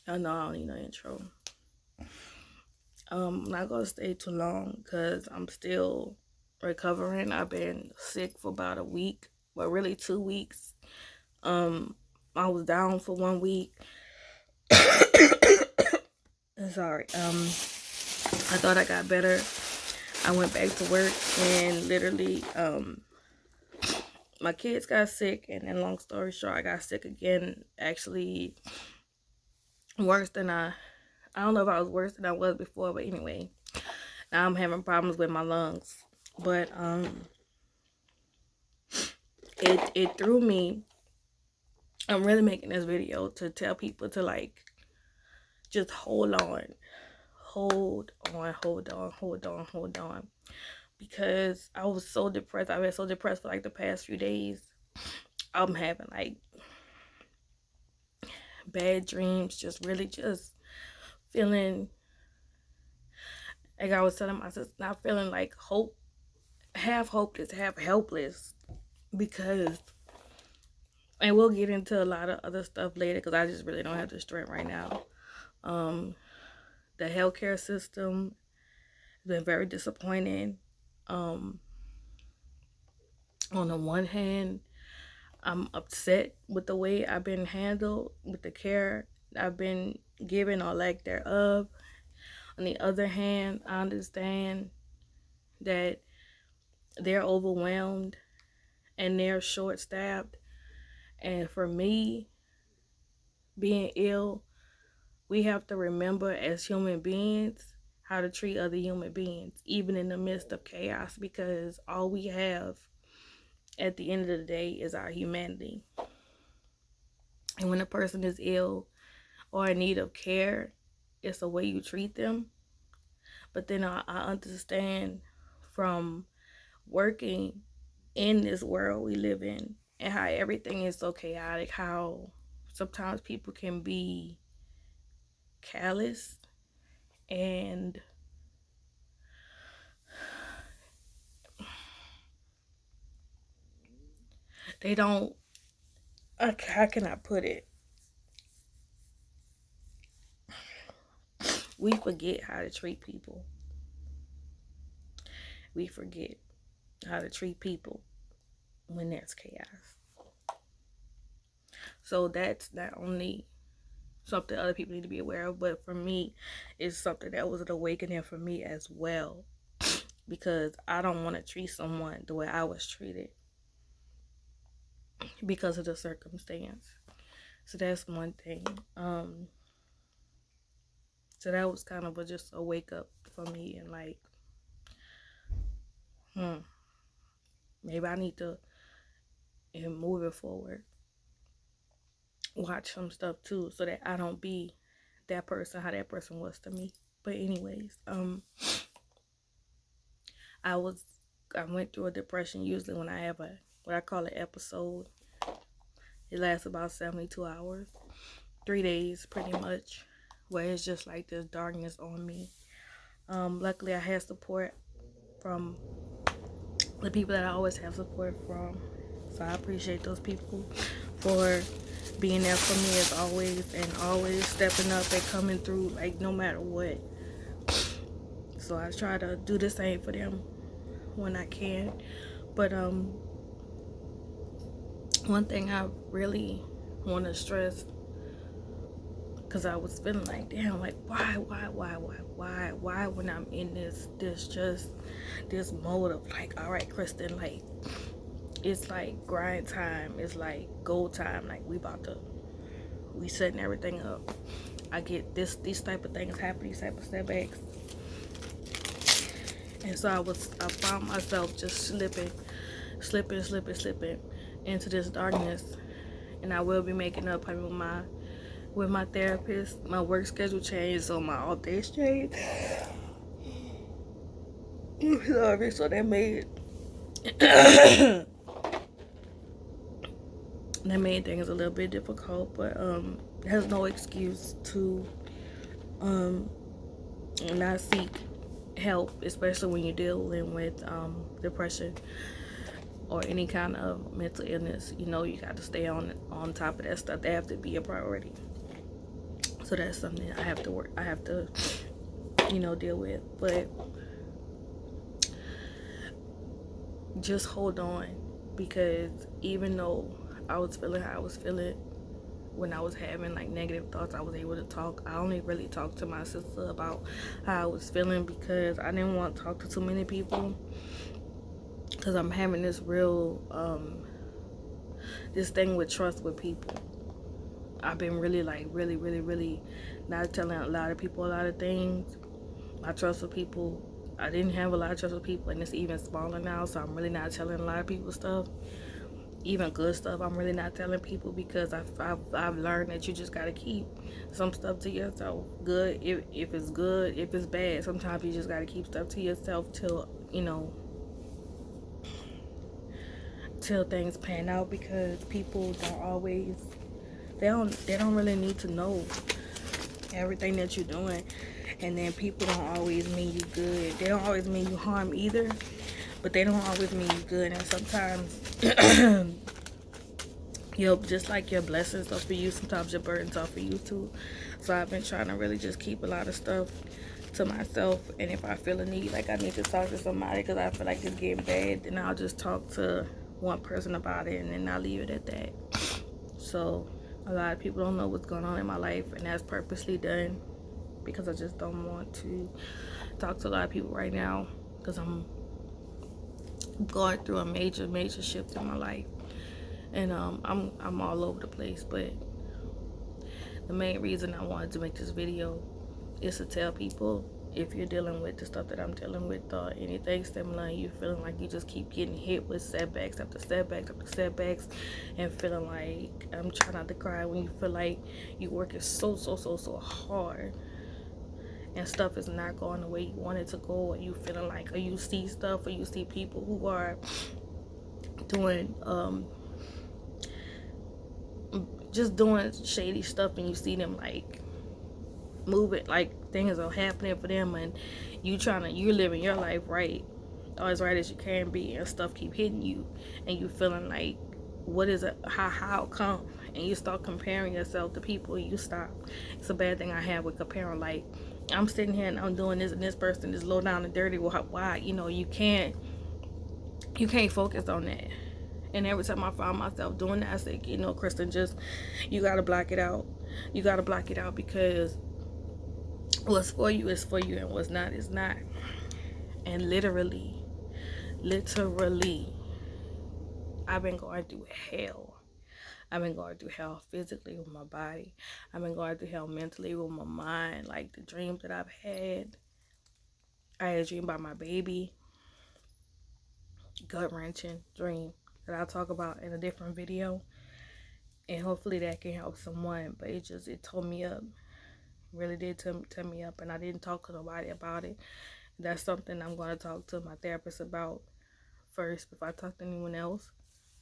I know I don't need no intro. I'm not gonna stay too long because I'm still recovering. I've been sick for about a week, but really 2 weeks. Um, I was down for 1 week. Sorry. I thought I got better. I went back to work and literally, my kids got sick, and then long story short, I got sick again. Actually, worse than I don't know if I was worse than I was before, but anyway, now I'm having problems with my lungs. But it threw me. I'm really making this video to tell people to like just hold on, because I was so depressed. I've been so depressed for like the past few days. I'm having like bad dreams, just really just feeling like I was telling myself, not feeling like half hopeless, half helpless, because, and we'll get into a lot of other stuff later because I just really don't have the strength right now. Um, the healthcare system has been very disappointing. Um, on the one hand, I'm upset with the way I've been handled, with the care I've been given or lack thereof. On the other hand, I understand that they're overwhelmed and they're short staffed. And for me, being ill, we have to remember as human beings how to treat other human beings, even in the midst of chaos, because all we have at the end of the day is our humanity. And when a person is ill or in need of care, it's the way you treat them. But then I understand from working in this world we live in and how everything is so chaotic, how sometimes people can be callous and they don't, how can I put it? We forget how to treat people. We forget how to treat people when there's chaos. So that's not only something other people need to be aware of, but for me, it's something that was an awakening for me as well. Because I don't want to treat someone the way I was treated because of the circumstance. So that's one thing. So that was kind of just a wake up for me, and like, maybe I need to, in moving forward, watch some stuff too, so that I don't be that person, how that person was to me. But anyways, I was I went through a depression. Usually when I have a what I call an episode, it lasts about 72 hours, 3 days pretty much, where it's just like this darkness on me. Luckily I had support from the people that I always have support from. So I appreciate those people for being there for me as always, and always stepping up and coming through like no matter what. So I try to do the same for them when I can. But one thing I really want to stress, because I was feeling like, damn, like why when I'm in this mode of like, all right, Kristen, like it's like grind time, it's like go time, like we setting everything up. I get these type of things happen, these type of setbacks, and so I found myself just slipping into this darkness, and I will be making up with my therapist. My work schedule changed, so my off days changed. Sorry, so that made that made things a little bit difficult, but there's no excuse to um not seek help, especially when you're dealing with depression or any kind of mental illness. You know, you got to stay on top of that stuff. That have to be a priority. So that's something I have to work. I have to, deal with. But just hold on, because even though I was feeling how I was feeling when I was having like negative thoughts, I was able to talk. I only really talked to my sister about how I was feeling because I didn't want to talk to too many people, because I'm having this real this thing with trust with people. I've been really really not telling a lot of people a lot of things. My trust with people, I didn't have a lot of trust with people, and it's even smaller now, so I'm really not telling a lot of people stuff. Even good stuff, I'm really not telling people, because I've learned that you just gotta keep some stuff to yourself. Good, if it's good, if it's bad, sometimes you just gotta keep stuff to yourself till till things pan out, because people don't always, they don't really need to know everything that you're doing. And then people don't always mean you good. They don't always mean you harm either, but they don't always mean you good. And sometimes just like your blessings are for you, sometimes your burdens are for you too. So I've been trying to really just keep a lot of stuff to myself, and if I feel a need, like I need to talk to somebody because I feel like it's getting bad, then I'll just talk to one person about it, and then I'll leave it at that. So a lot of people don't know what's going on in my life, and that's purposely done because I just don't want to talk to a lot of people right now, because I'm going through a major shift in my life, and I'm all over the place. But the main reason I wanted to make this video is to tell people, if you're dealing with the stuff that I'm dealing with, or anything similar, and you're feeling like you just keep getting hit with setbacks after setbacks after setbacks, and feeling like, I'm trying not to cry, when you feel like you working so hard and stuff is not going the way you want it to go, or you feeling like, or you see stuff, or you see people who are doing just doing shady stuff, and you see them like moving, like things are happening for them, and you're living your life right, or as right as you can be, and stuff keep hitting you, and you feeling like, what is it, how come, and you start comparing yourself to people, and you stop. It's a bad thing I have with comparing. Like, I'm sitting here and I'm doing this, and this person is low down and dirty. Well, why? You can't focus on that. And every time I find myself doing that, I say, Kristen, just, you gotta block it out. You gotta block it out, because what's for you is for you, and what's not is not. And literally, I've been going through hell. I've been going through hell physically with my body. I've been going through hell mentally with my mind. Like, the dreams that I've had. I had a dream about my baby. Gut-wrenching dream that I'll talk about in a different video. And hopefully that can help someone. But it tore me up. Really did tear me up. And I didn't talk to nobody about it. That's something I'm going to talk to my therapist about first before I talk to anyone else.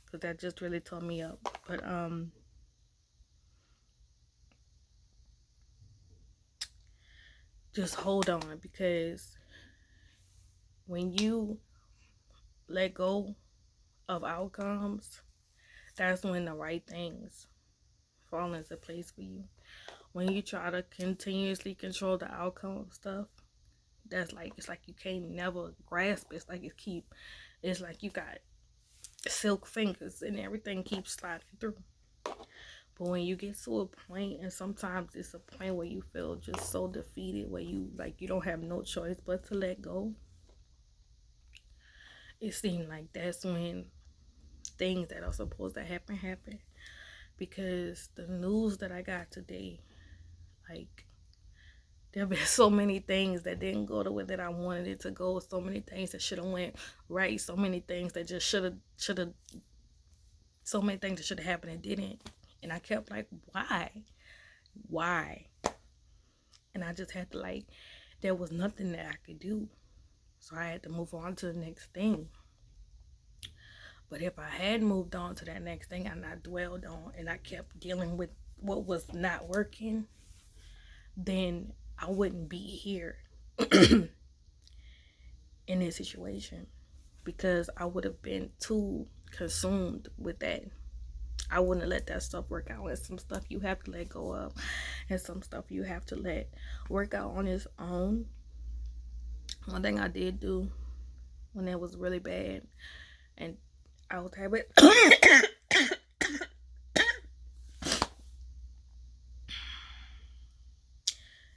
Because that just really tore me up. But, just hold on, because when you let go of outcomes, that's when the right things fall into place for you. When you try to continuously control the outcome of stuff, that's like, it's like you can't never grasp it. It's like you got silk fingers and everything keeps sliding through. But when you get to a point, and sometimes it's a point where you feel just so defeated, where you don't have no choice but to let go, it seems like that's when things that are supposed to happen. Because the news that I got today, like, there have been so many things that didn't go the way that I wanted it to go. So many things that should have went right. So many things that just should have. So many things that should have happened and didn't. And I kept like, why? And I just had to, like, there was nothing that I could do. So I had to move on to the next thing. But if I had moved on to that next thing and I dwelled on, and I kept dealing with what was not working, then I wouldn't be here in this situation, because I would have been too consumed with that. I wouldn't have let that stuff work out. And some stuff you have to let go of, and some stuff you have to let work out on its own. One thing I did do when it was really bad, and I was having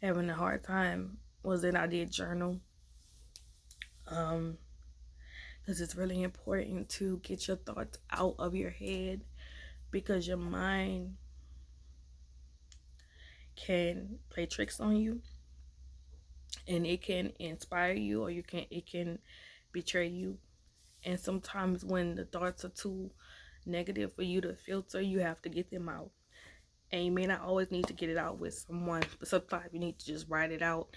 having a hard time, was that I did journal. Because it's really important to get your thoughts out of your head, because your mind can play tricks on you, and it can inspire you, or it can betray you. And sometimes when the thoughts are too negative for you to filter, you have to get them out. And you may not always need to get it out with someone, but sometimes you need to just write it out.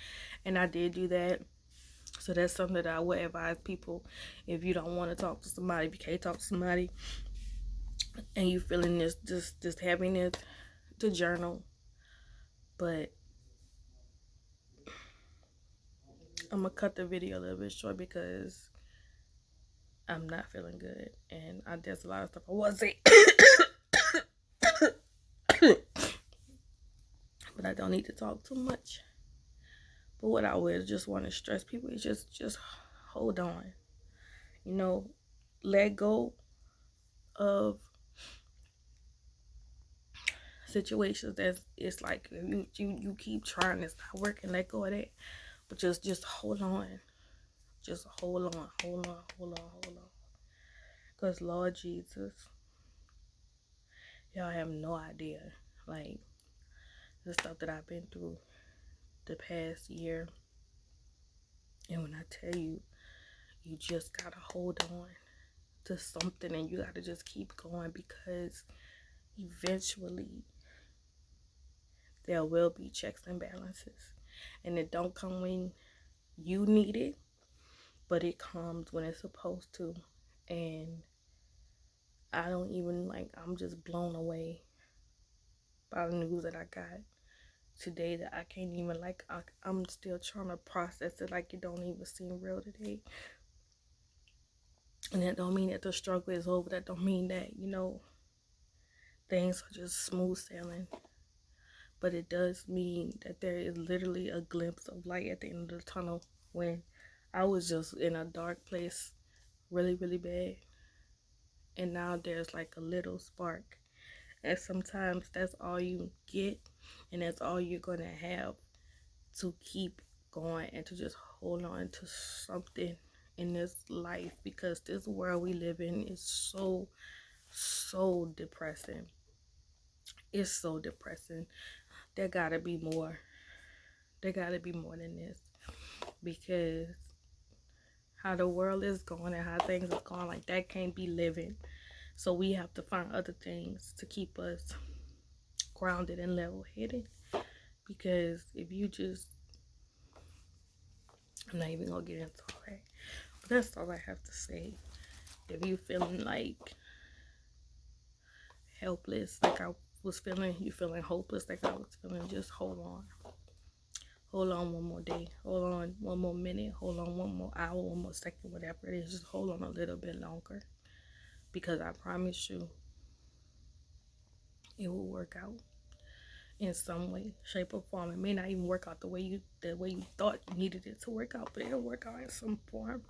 And I did do that. So that's something that I would advise people. If you don't want to talk to somebody, if you can't talk to somebody, and you feeling this heaviness, to journal. But I'm gonna cut the video a little bit short because I'm not feeling good, and there's a lot of stuff I want to say, but I don't need to talk too much. But what I would just want to stress people is just hold on. You know, let go of situations that it's like you keep trying, it's not working. Let go of that, but just hold on. Just hold on, hold on, hold on, hold on. Because Lord Jesus, y'all have no idea, like, the stuff that I've been through the past year. And when I tell you, you just gotta hold on to something, and you gotta just keep going, because eventually there will be checks and balances. And it don't come when you need it, but it comes when it's supposed to. And I don't even, like, I'm just blown away by the news that I got today, that I can't even, like, I'm still trying to process it. Like, it don't even seem real today. And that don't mean that the struggle is over. That don't mean that, things are just smooth sailing. But it does mean that there is literally a glimpse of light at the end of the tunnel, when I was just in a dark place really, really bad. And now there's like a little spark. And sometimes that's all you get, and that's all you're going to have to keep going, and to just hold on to something in this life, because this world we live in is so depressing. It's so depressing. There gotta be more. There gotta be more than this, because how the world is going and how things are going, like, that can't be living. So we have to find other things to keep us grounded and level-headed. Because if you just, I'm not even gonna get into all that, but that's all I have to say. If you feeling like helpless, like I was feeling, you feeling hopeless like I was feeling, just hold on. Hold on one more day. Hold on one more minute. Hold on one more hour, one more second, whatever it is. Just hold on a little bit longer. Because I promise you, it will work out in some way, shape, or form. It may not even work out the way you thought you needed it to work out, but it'll work out in some form,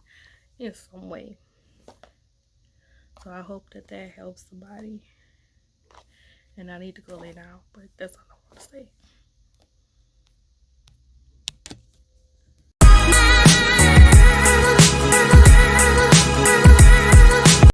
in some way. So I hope that helps somebody. And I need to go lay down, but that's all I want to say.